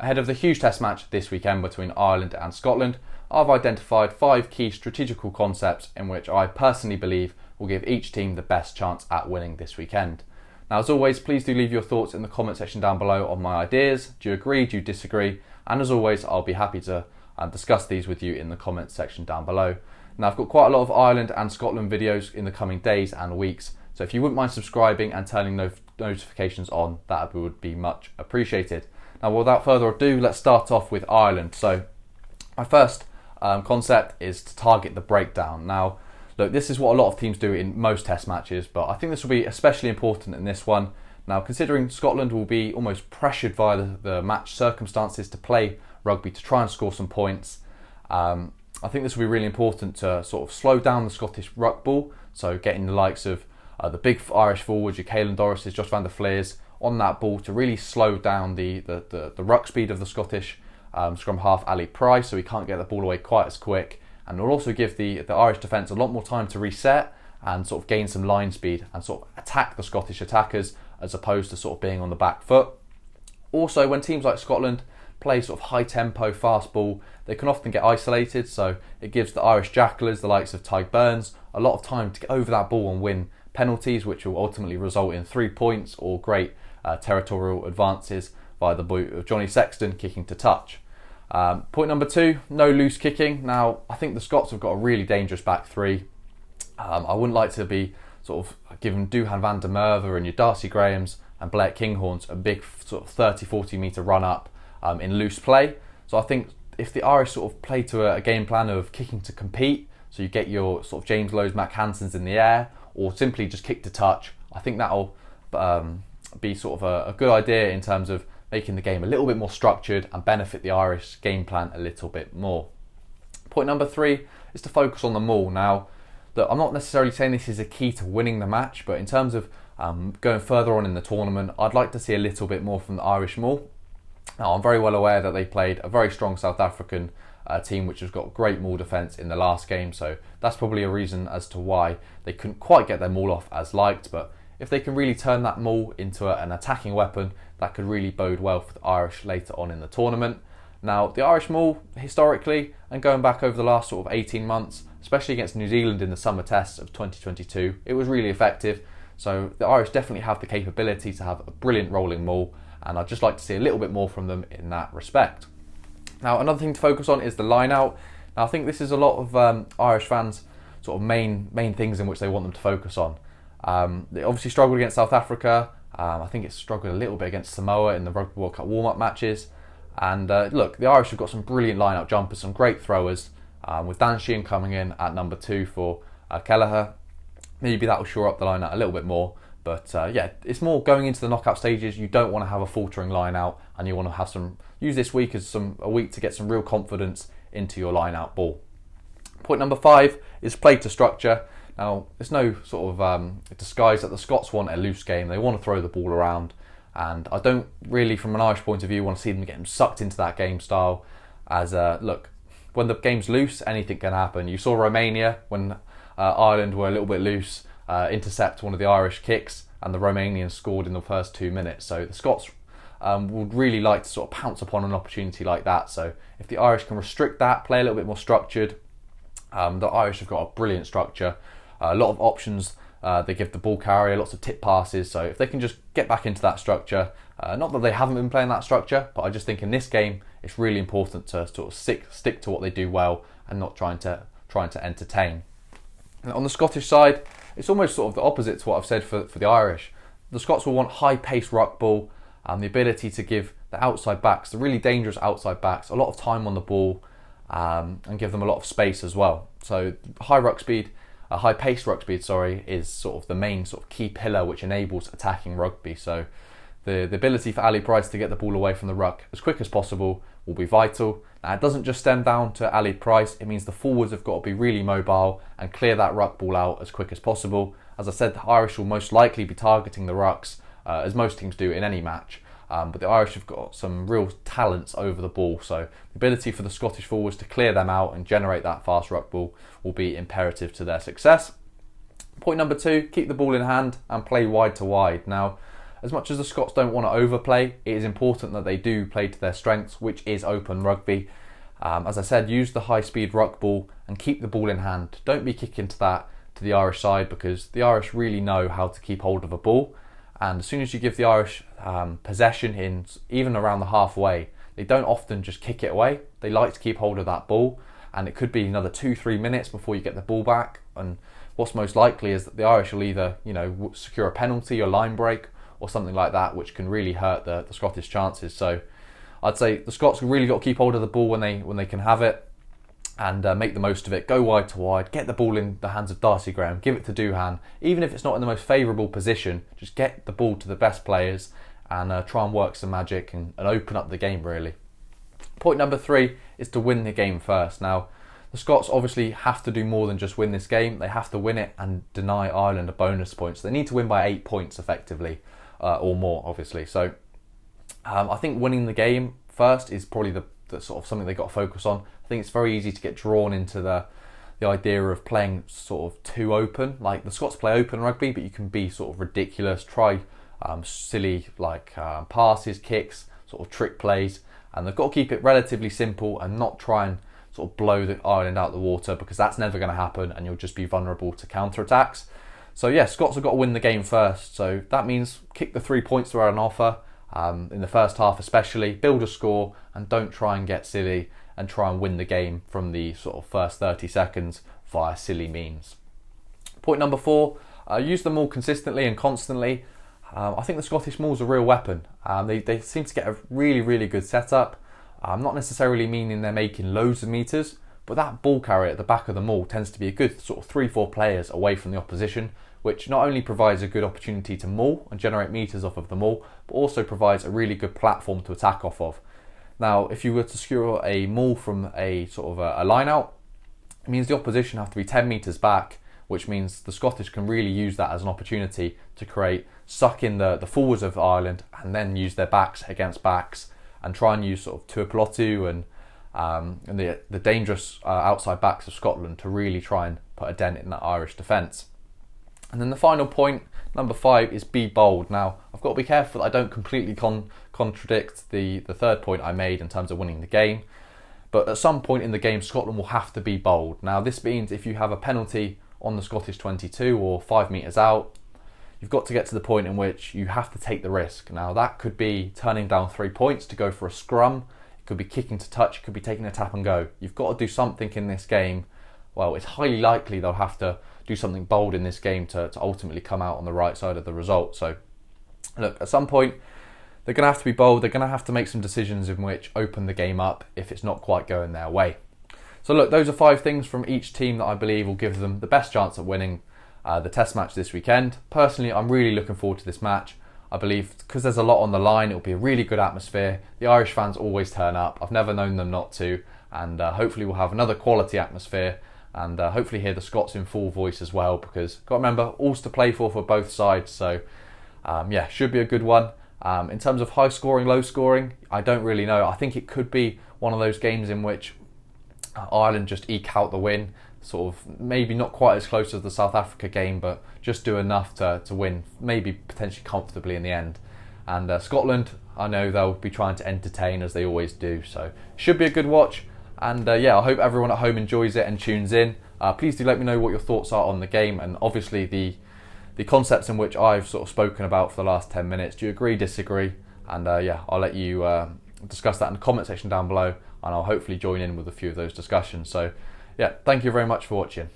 Ahead of the huge test match this weekend between Ireland and Scotland, I've identified 5 key strategical concepts in which I personally believe will give each team the best chance at winning this weekend. Now, as always, please do leave your thoughts in the comment section down below on my ideas. Do you agree? Do you disagree? And as always, I'll be happy to discuss these with you in the comments section down below. Now, I've got quite a lot of Ireland and Scotland videos in the coming days and weeks, so if you wouldn't mind subscribing and turning notifications on, that would be much appreciated. Now, without further ado, let's start off with Ireland. So my first concept is to target the breakdown. Now, look, this is what a lot of teams do in most test matches, but I think this will be especially important in this one. Now, considering Scotland will be almost pressured via the match circumstances to play rugby to try and score some points, I think this will be really important to sort of slow down the Scottish ruck ball, so getting the likes of the big Irish forwards, your Caelan Dorrises, Josh van der Fleers, on that ball to really slow down the ruck speed of the Scottish scrum half Ali Price, so he can't get the ball away quite as quick, and it'll also give the Irish defence a lot more time to reset and sort of gain some line speed and sort of attack the Scottish attackers as opposed to sort of being on the back foot. Also, when teams like Scotland play sort of high tempo fast ball, they can often get isolated, so it gives the Irish jackalers, the likes of Tadhg Burns, a lot of time to get over that ball and win penalties, which will ultimately result in 3 points or great territorial advances via the boot of Johnny Sexton kicking to touch. Point number 2, no loose kicking. Now, I think the Scots have got a really dangerous back 3. I wouldn't like to be sort of giving Duhan van der Merwe and your Darcy Grahams and Blair Kinghorns a big sort of 30-40 metre run up in loose play. So I think if the Irish sort of play to a game plan of kicking to compete, so you get your sort of James Lowe's, Mac Hansons in the air, or simply just kick to touch, I think that'll be sort of a good idea in terms of making the game a little bit more structured and benefit the Irish game plan a little bit more. Point number 3 is to focus on the maul. Now, look, I'm not necessarily saying this is a key to winning the match, but in terms of going further on in the tournament, I'd like to see a little bit more from the Irish maul. Now, I'm very well aware that they played a very strong South African team which has got great maul defence in the last game, so that's probably a reason as to why they couldn't quite get their maul off as liked. But if they can really turn that maul into an attacking weapon, that could really bode well for the Irish later on in the tournament. Now, the Irish maul, historically, and going back over the last sort of 18 months, especially against New Zealand in the summer tests of 2022, it was really effective. So the Irish definitely have the capability to have a brilliant rolling maul, and I'd just like to see a little bit more from them in that respect. Now, another thing to focus on is the line out. Now, I think this is a lot of Irish fans' sort of main things in which they want them to focus on. They obviously struggled against South Africa. I think it's struggled a little bit against Samoa in the Rugby World Cup warm-up matches. And look, the Irish have got some brilliant line-out jumpers, some great throwers, with Dan Sheehan coming in at number 2 for Kelleher. Maybe that will shore up the line-out a little bit more. But yeah, it's more going into the knockout stages. You don't want to have a faltering line-out, and you want to have use this week as a week to get some real confidence into your line-out ball. Point number 5 is play to structure. Now, there's no sort of disguise that the Scots want a loose game. They want to throw the ball around, and I don't really, from an Irish point of view, want to see them getting sucked into that game style. As look, when the game's loose, anything can happen. You saw Romania when Ireland were a little bit loose, intercept one of the Irish kicks, and the Romanians scored in the first 2 minutes. So the Scots would really like to sort of pounce upon an opportunity like that. So if the Irish can restrict that, play a little bit more structured, the Irish have got a brilliant structure, a lot of options. They give the ball carrier lots of tip passes. So if they can just get back into that structure, not that they haven't been playing that structure, but I just think in this game it's really important to sort of stick to what they do well and not trying to entertain. And on the Scottish side, it's almost sort of the opposite to what I've said for the Irish. The Scots will want high-paced ruck ball and the ability to give the outside backs, the really dangerous outside backs, a lot of time on the ball and give them a lot of space as well. So high-paced ruck speed, is sort of the main sort of key pillar which enables attacking rugby. So the ability for Ali Price to get the ball away from the ruck as quick as possible will be vital. Now, it doesn't just stem down to Ali Price, it means the forwards have got to be really mobile and clear that ruck ball out as quick as possible. As I said, the Irish will most likely be targeting the rucks, as most teams do in any match. But the Irish have got some real talents over the ball, so the ability for the Scottish forwards to clear them out and generate that fast ruck ball will be imperative to their success. Point number 2, keep the ball in hand and play wide to wide. Now, as much as the Scots don't want to overplay, it is important that they do play to their strengths, which is open rugby. As I said, use the high-speed ruck ball and keep the ball in hand. Don't be kicking to the Irish side, because the Irish really know how to keep hold of a ball. And as soon as you give the Irish possession in, even around the halfway, they don't often just kick it away. They like to keep hold of that ball, and it could be another 2-3 minutes before you get the ball back. And what's most likely is that the Irish will either, secure a penalty or line break or something like that, which can really hurt the Scottish chances. So I'd say the Scots have really got to keep hold of the ball when they can have it, and make the most of it. Go wide to wide, get the ball in the hands of Darcy Graham, give it to Doohan. Even if it's not in the most favourable position, just get the ball to the best players and try and work some magic and open up the game, really. Point number 3 is to win the game first. Now, the Scots obviously have to do more than just win this game. They have to win it and deny Ireland a bonus point. So they need to win by 8 points effectively, or more, obviously. So I think winning the game first is probably the sort of something they've got to focus on. I think it's very easy to get drawn into the idea of playing sort of too open. Like, the Scots play open rugby, but you can be sort of ridiculous, try silly passes, kicks, sort of trick plays, and they've got to keep it relatively simple and not try and sort of blow the Ireland out the water, because that's never going to happen and you'll just be vulnerable to counter-attacks. So yeah, Scots have got to win the game first. So that means kick the 3 points that are on offer, in the first half especially, build a score and don't try and get silly and try and win the game from the sort of first 30 seconds via silly means. Point number 4, use them all consistently and constantly. I think the Scottish maul's a real weapon. They seem to get a really, really good setup. Not necessarily meaning they're making loads of metres, but that ball carrier at the back of the maul tends to be a good sort of 3-4 players away from the opposition, which not only provides a good opportunity to maul and generate metres off of the maul, but also provides a really good platform to attack off of. Now, if you were to skewer a maul from a sort of a line out, it means the opposition have to be 10 metres back, which means the Scottish can really use that as an opportunity to suck in the forwards of Ireland and then use their backs against backs and try and use sort of Tuipulotu and the dangerous outside backs of Scotland to really try and put a dent in that Irish defence. And then the final point, number 5, is be bold. Now, I've got to be careful that I don't completely contradict the third point I made in terms of winning the game. But at some point in the game, Scotland will have to be bold. Now, this means if you have a penalty on the Scottish 22 or 5 metres out, you've got to get to the point in which you have to take the risk. Now, that could be turning down 3 points to go for a scrum. It could be kicking to touch. It could be taking a tap and go. You've got to do something in this game. Well, it's highly likely they'll have to do something bold in this game to ultimately come out on the right side of the result. So, look, at some point, they're going to have to be bold. They're going to have to make some decisions in which open the game up if it's not quite going their way. So, look, those are 5 things from each team that I believe will give them the best chance at winning the Test match this weekend. Personally, I'm really looking forward to this match. I believe because there's a lot on the line, it'll be a really good atmosphere. The Irish fans always turn up. I've never known them not to. And hopefully we'll have another quality atmosphere. And hopefully hear the Scots in full voice as well, because got to remember, all's to play for both sides. So yeah, should be a good one. In terms of high scoring, low scoring, I don't really know. I think it could be one of those games in which Ireland just eke out the win, sort of maybe not quite as close as the South Africa game, but just do enough to win, maybe potentially comfortably in the end. And Scotland, I know they'll be trying to entertain as they always do. So should be a good watch. And yeah, I hope everyone at home enjoys it and tunes in. Please do let me know what your thoughts are on the game, and obviously the concepts in which I've sort of spoken about for the last 10 minutes. Do you agree, disagree? And yeah, I'll let you discuss that in the comment section down below, and I'll hopefully join in with a few of those discussions. So yeah, thank you very much for watching.